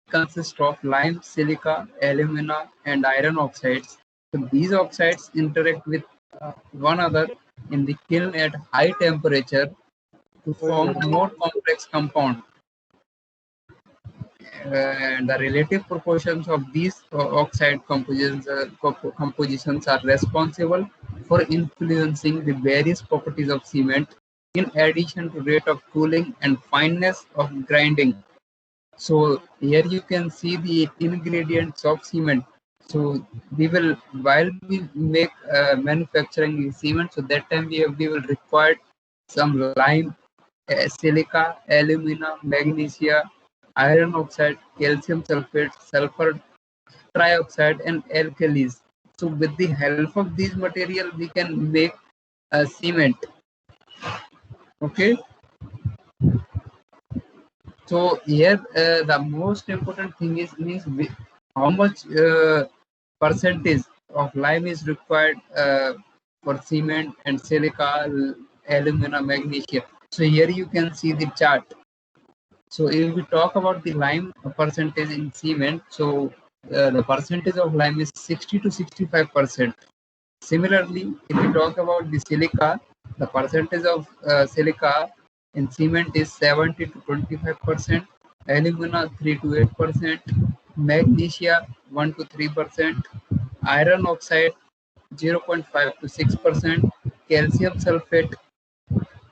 consist of lime, silica, alumina, and iron oxides. So these oxides interact with one another in the kiln at high temperature to form more complex compound. And the relative proportions of these oxide compositions are responsible for influencing the various properties of cement in addition to rate of cooling and fineness of grinding. So here you can see the ingredients of cement. So we will, while we make manufacturing cement, so that time we will require some lime, silica, alumina, magnesia, iron oxide, calcium sulfate, sulfur trioxide, and alkalis. So with the help of these material, we can make cement. Okay. So here the most important thing is means how much percentage of lime is required for cement and silica, alumina, magnesia. So here you can see the chart. So if we talk about the lime percentage in cement, so the percentage of lime is 60 to 65%. Similarly, if we talk about the silica, the percentage of silica in cement is 70 to 25%, alumina 3 to 8%, magnesia 1 to 3%, iron oxide 0.5 to 6%, calcium sulfate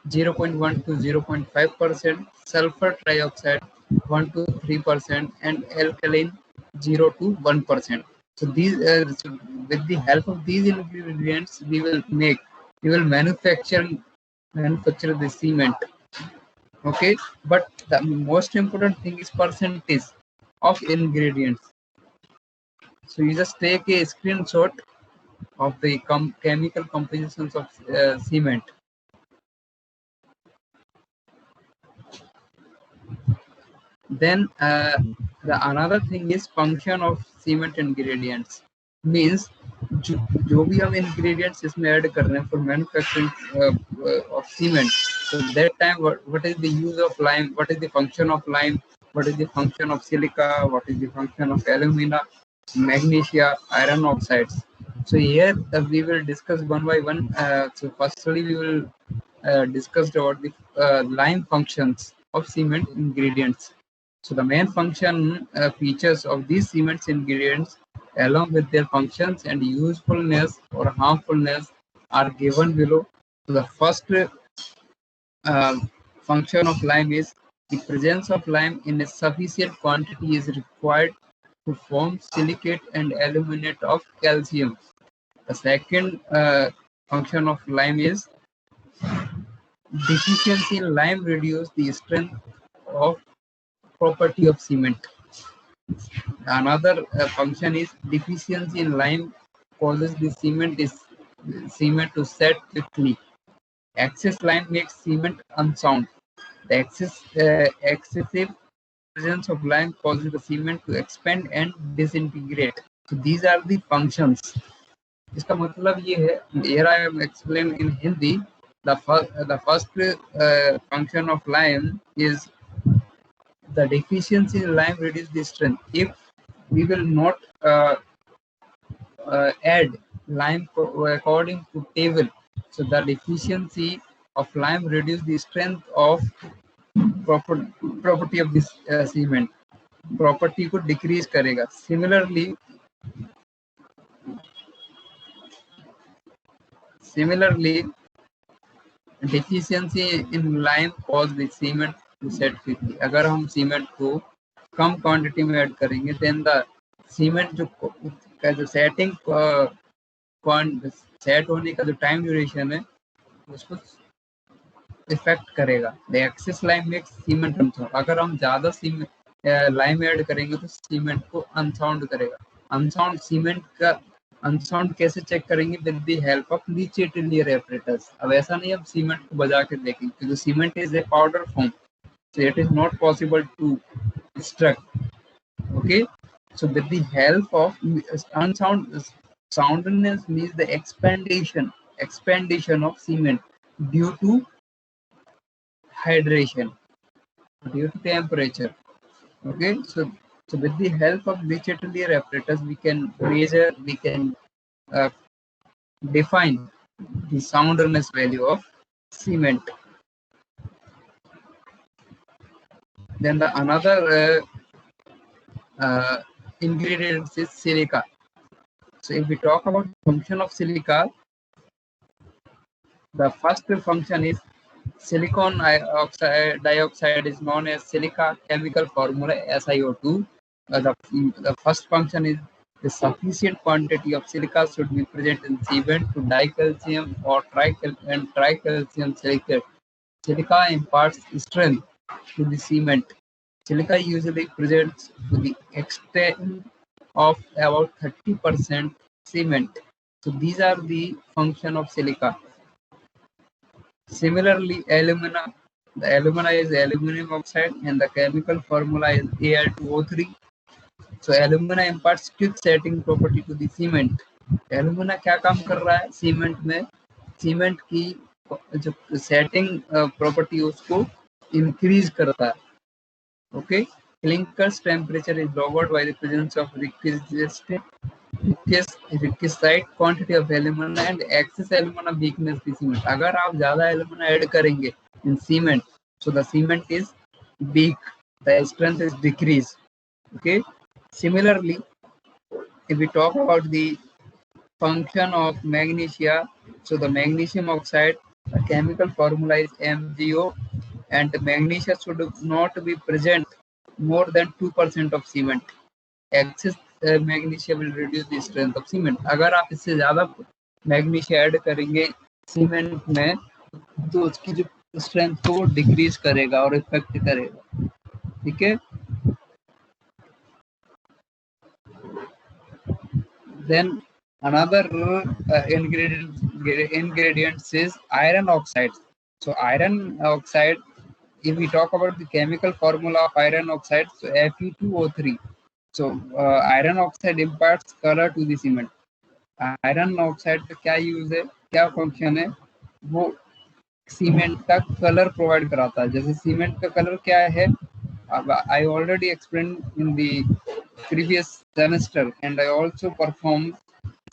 0.1 to 0.5%, sulfur trioxide 1 to 3%, and alkaline 0 to 1%. So these, so with the help of these ingredients, we will manufacture the cement. Okay, but the most important thing is percentage of ingredients. So you just take a screenshot of the chemical compositions of cement. Then the another thing is function of cement ingredients. Means जो भी हम ingredients इसमें add कर रहे हैं for manufacturing of cement. So that time what is the use of lime? What is the function of lime? What is the function of silica? What is the function of alumina, magnesia, iron oxides? So here we will discuss one by one. So firstly we will discuss about the lime functions of cement ingredients. So the main function features of these cement ingredients along with their functions and usefulness or harmfulness are given below. So the first function of lime is the presence of lime in a sufficient quantity is required to form silicate and aluminate of calcium. The second function of lime is deficiency in lime reduce the strength of property of cement. Another function is deficiency in lime causes the cement to set quickly. Excess lime makes cement unsound. The excessive presence of lime causes the cement to expand and disintegrate. So these are the functions. इसका मतलब ये है, here I am explain in Hindi. The first function of lime is the deficiency in lime reduce the strength. If we will not add lime according to table, so the deficiency of lime reduce the strength of property of this cement. Property को decrease करेगा. Similarly, deficiency in lime cause the cement to set quickly. अगर हम cement को कम quantity में add करेंगे, then the cement जो setting set होने का जो टाइम ड्यूरेशन है उसको इफेक्ट करेगा. The excess lime makes cement unsound. अगर हम ज्यादा लाइम ऐड करेंगे तो सीमेंट को अनसाउंड करेगा. अनसाउंड सीमेंट का अनसाउंड कैसे चेक करेंगे? With the help of Le Chatelier apparatus. अब ऐसा नहीं हम सीमेंट को बजा के देखेंगे क्योंकि cement is a powder form, so it is not possible to extract. Okay, so with the help of soundness means the expandation of cement due to hydration, due to temperature. Okay, so So with the help of digital layer apparatus, we can measure, we can uh, define the soundness value of cement. Then the another ingredient is silica. So if we talk about function of silica, the first function is dioxide is known as silica chemical formula SiO2. The first function is the sufficient quantity of silica should be present in cement to dicalcium or tricalcium silicate. Silica imparts strength to the cement. Silica usually presents to the extent of about 30% cement. So these are the function of silica. Similarly, alumina. The alumina is aluminum oxide and the chemical formula is Al2O3. So alumina imparts quick setting property to the cement. Alumina क्या काम कर रहा है cement में? Cement की जो setting property उसको increase करता है. Okay, clinker's temperature is lowered by the presence of requisite quantity of alumina and excess alumina weakness the cement. अगर आप ज़्यादा alumina ऐड करेंगे in cement, so the cement is weak, the strength is decreased. Okay. Similarly, if we talk about the function of magnesia, so the magnesium oxide, the chemical formula is MgO, and magnesia should not be present more than 2% of cement. Excess magnesia will reduce the strength of cement. अगर आप इससे ज़्यादा magnesia add करेंगे cement में तो उसकी जो strength को डिक्रीज करेगा और इफेक्ट करेगा. ठीक है. Then another ingredients is iron oxide. So iron oxide, if we talk about the chemical formula of iron oxide, so Fe2O3. So iron oxide imparts color to the cement. Iron oxide का क्या use है, क्या function है? वो cement का colour provide कराता है. जैसे सीमेंट का कलर क्या है, I already explained in the previous semester, and I also performed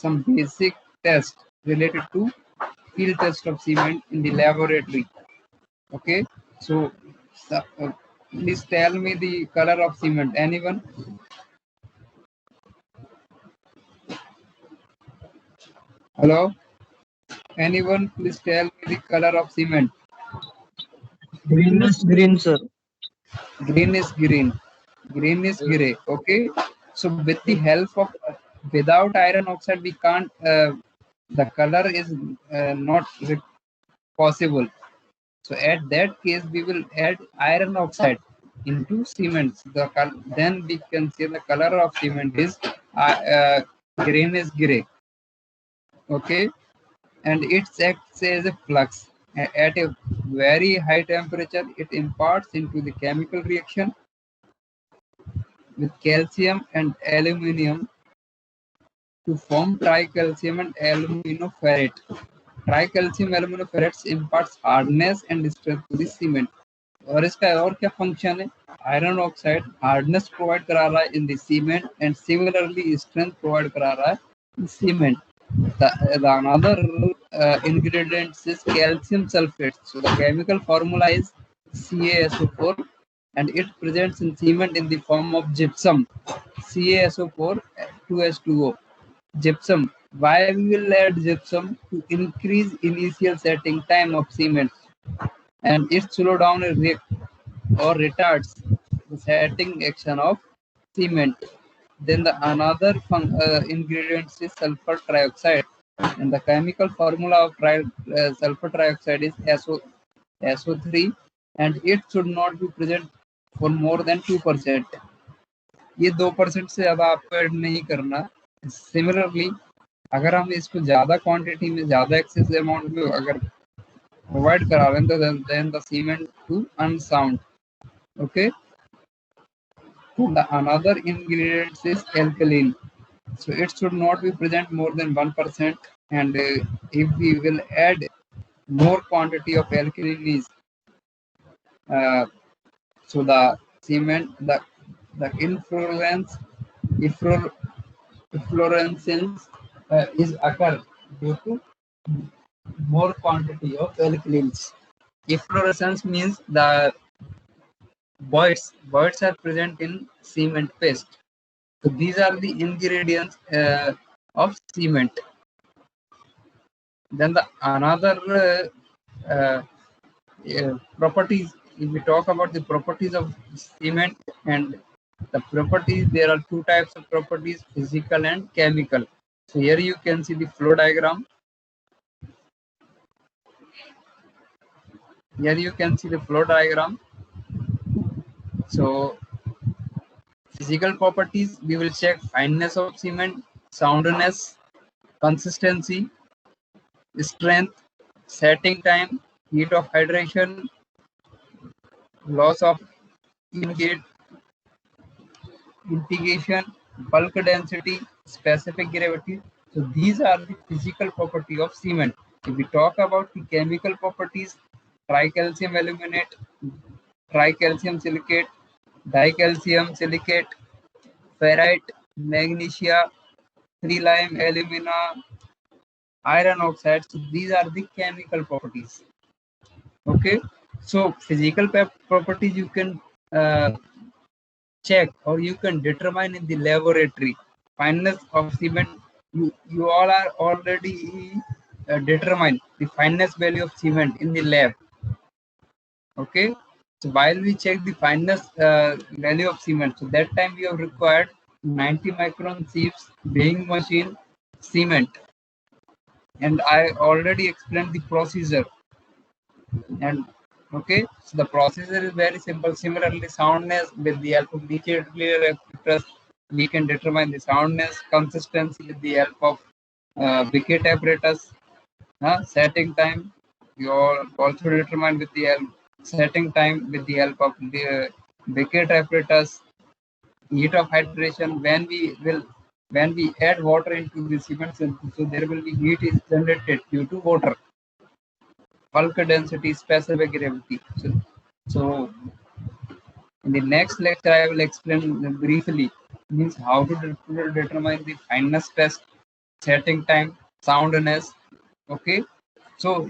some basic tests related to field test of cement in the laboratory. Okay, so please tell me the color of cement. Anyone? Hello? Anyone? Please tell me the color of cement. Green is green, sir. Green is green. Green is gray. Okay. So with the help of without iron oxide, we can't. The color is not possible. So at that case, we will add iron oxide into cement. Then we can see the color of cement is green is gray. Okay, and it acts as a flux. At a very high temperature, it imparts into the chemical reaction with calcium and aluminium to form tricalcium and aluminoferrate. Tricalcium aluminoferrate imparts hardness and strength to the cement. और इसका और क्या function है? Iron oxide hardness provide करा रहा है in the cement and similarly strength provide करा रहा है इन cement. The another ingredient is calcium sulfate. So the chemical formula is CaSO4 and it presents in cement in the form of gypsum. CaSO4 2H2O. Gypsum. Why we will add gypsum? To increase initial setting time of cement, and it slow down or retards the setting action of cement. Then the another ingredient is sulfur trioxide, and the chemical formula of sulfur trioxide is SO3, and it should not be present for more than 2%. ये 2% से ज़्यादा आपको add नहीं करना. Similarly अगर हम इसको ज़्यादा क्वांटिटी में ज़्यादा एक्सेस अमाउंट में अगर प्रोवाइड करा रहे हैं तो then the cement to unsound. Okay. The another ingredient is alkaline. So it should not be present more than 1%, and if we will add more quantity of alkaline is so the cement, the The efflorescence is occur due to more quantity of alkyls. Efflorescence means the voids are present in cement paste. So these are the ingredients of cement. Then the another properties. If we talk about the properties of cement and the properties, there are two types of properties: physical and chemical. So here you can see the flow diagram. Here you can see the flow diagram. So physical properties, we will check fineness of cement, soundness, consistency, strength, setting time, heat of hydration, loss of integration, bulk density, specific gravity. So these are the physical property of cement. If we talk about the chemical properties, tricalcium aluminate, tricalcium silicate, dicalcium silicate, ferrite, magnesia, 3 lime alumina, iron oxide. So these are the chemical properties. Okay, so physical properties you can check or you can determine in the laboratory. Fineness of cement, you all are already determine the fineness value of cement in the lab. Okay, so while we check the fineness value of cement, so that time we have required 90 micron sieves, weighing machine, cement, and I already explained the procedure. And okay, so the procedure is very simple. Similarly, soundness, with the help of nuclear reflectors, we can determine the soundness. Consistency with the help of Bicket apparatus. Setting time, you also determine with the help setting time with the help of the Bicket apparatus. Heat of hydration, when we add water into the cement, so there will be heat is generated due to water. Bulk density, specific gravity. So in the next lecture, I will explain briefly means how to determine the fineness test, setting time, soundness. Okay, so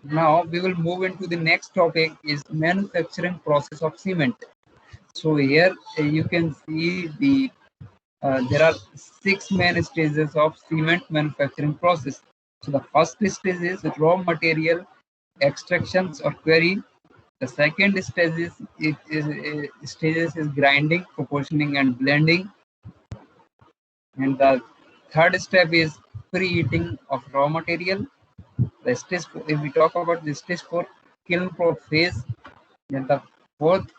now we will move into the next topic is manufacturing process of cement. So here you can see there are 6 main stages of cement manufacturing process. So the first stage is raw material extractions or quarry. The second stages is grinding, proportioning, and blending. And the third step is preheating of raw material. The stage, if we talk about the stage 4, kiln phase. Then the fourth,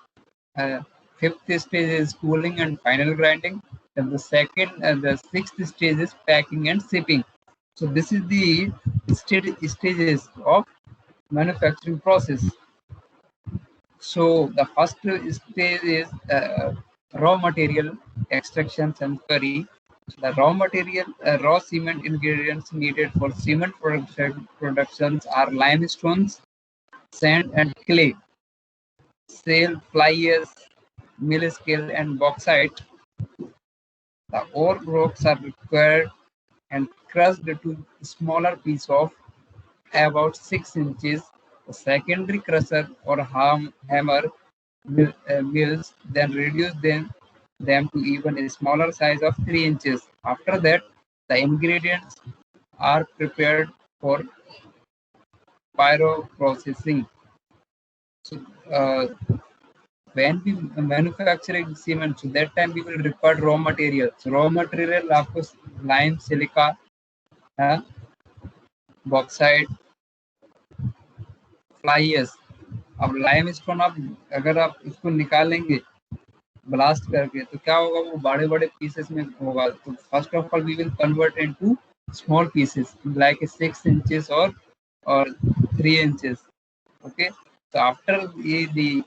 uh, fifth stage is cooling and final grinding. Then the second and the sixth stage is packing and shipping. So this is the stages of manufacturing process. So the first stage is raw material extractions and quarry. So the raw material, raw cement ingredients needed for cement productions are limestones, sand, and clay. Shale, fly ash, mill scale, and bauxite. The ore rocks are required and crushed to smaller piece of about 6 inches. The secondary crusher or hammer mills then reduce them to even a smaller size of 3 inches. After that, the ingredients are prepared for pyroprocessing. So, when we manufacturing cement, so that time we will require raw material. So raw material आपको lime, silica, bauxite, fly ash. अब lime stone आप अगर आप इसको निकालेंगे blast करके तो क्या होगा, वो बड़े बड़े पीसेस में होगा. तो first of all we will convert into small pieces like 6 inches or 3 inches. Okay, so after the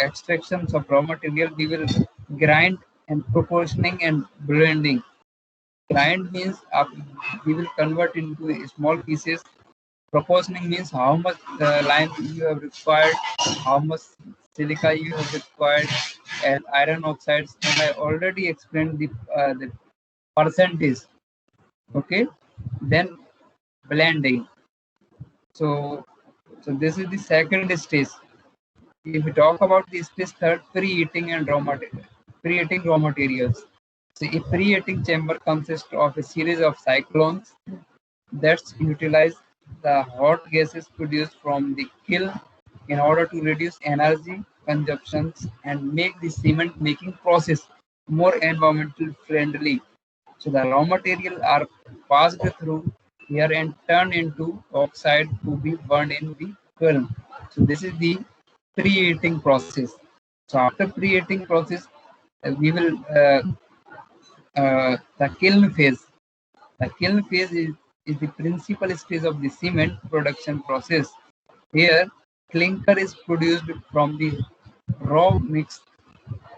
extractions of raw material, we will grind and proportioning and blending. Grind means we will convert into small pieces. Proportioning means how much lime you have required, how much silica you have required, iron oxides, and I already explained the percentage. Okay, then blending. So, so this is the second stage. If we talk about the stage third, preheating and preheating raw materials. So, a preheating chamber consists of a series of cyclones that utilize the hot gases produced from the kiln in order to reduce energy consumptions and make the cement making process more environmental friendly. So the raw material are passed through here and turned into oxide to be burned in the kiln. So this is the preheating process. So after preheating process, we will the kiln phase. The kiln phase is the principal stage of the cement production process. Here, clinker is produced from the raw mix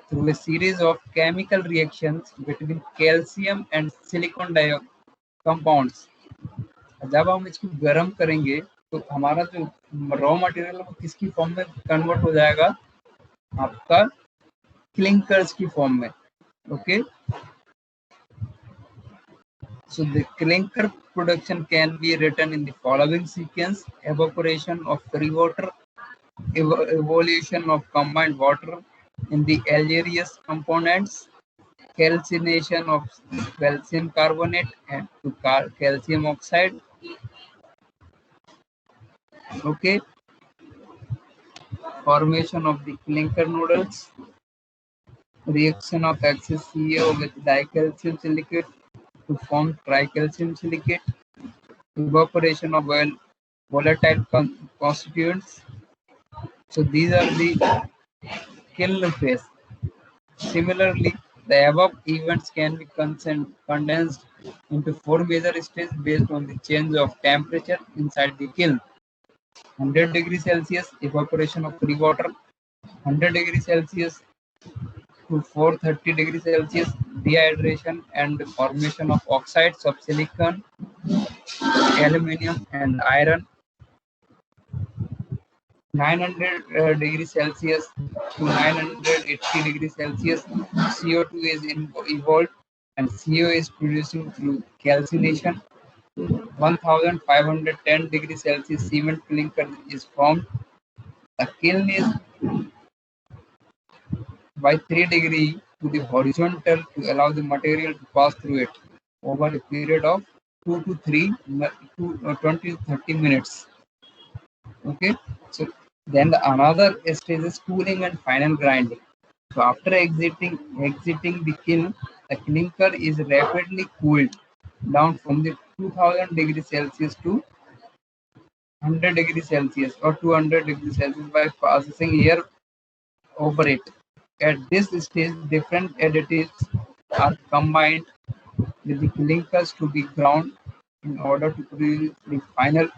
through a series of chemical reactions between calcium and silicon dioxide compounds. जब हम इसको गर्म करेंगे तो हमारा जो raw material है वो किसकी फॉर्म में कन्वर्ट हो जाएगा? आपका क्लिंकर्स की फॉर्म में. Okay, so the clinker production can be written in the following sequence: evaporation of free water, evolution of combined water in the aeraceous components, calcination of calcium carbonate and to calcium oxide. Okay, formation of the clinker noodles, reaction of excess CO with dicalcium silicate to form tricalcium silicate, evaporation of volatile constituents. So these are the kiln phase. Similarly, the above events can be condensed into four major stages based on the change of temperature inside the kiln. 100 degrees Celsius, evaporation of free water. 100 degrees Celsius to 430 degrees Celsius, dehydration and formation of oxides of silicon, aluminium, and iron. 900 degrees Celsius to 980 degrees Celsius, CO2 is evolved and CO is producing through calcination. 1510 degrees Celsius, cement clinker is formed. The kiln is by 3 degrees to the horizontal to allow the material to pass through it over a period of 2 to 3 to 20 to 30 minutes. Okay, so then another stage is cooling and final grinding. So after exiting the kiln, the clinker is rapidly cooled down from the 2000 degrees Celsius to 100 degrees Celsius or 200 degrees Celsius by passing air over it. At this stage, different additives are combined with the clinkers to be ground in order to produce the final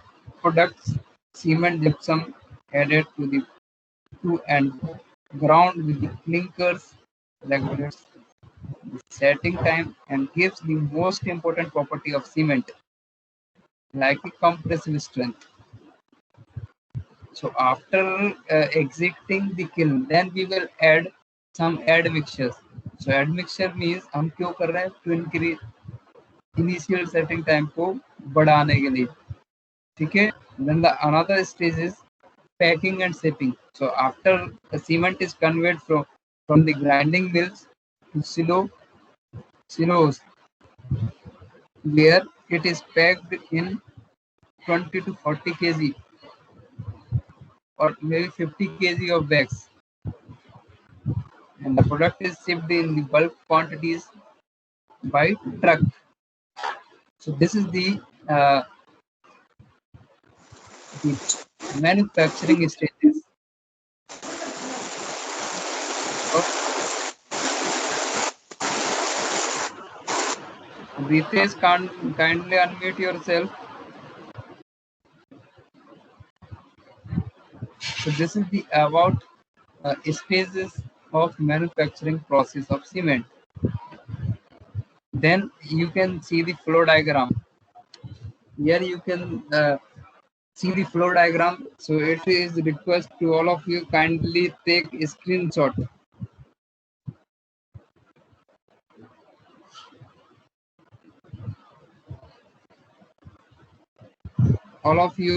products. Cement gypsum added to the two and ground with the clinkers regulates the setting time and gives the most important property of cement, like a compressive strength. So after exiting the kiln, then we will add some admixtures. So admixture means हम क्यों कर रहे हैं? To increase initial setting time को बढ़ाने के लिए. ठीक है? Then the another stage is packing and shipping. So after the cement is conveyed from the grinding mills to silos, where it is packed in 20 to 40 kg or maybe 50 kg of bags, and the product is shipped in the bulk quantities by truck. So this is the manufacturing stages. So Ritesh, kindly unmute yourself. So this is the about stages of manufacturing process of cement. Then you can see the flow diagram. Here you can see the flow diagram. So it is request to all of you kindly take a screenshot. all of you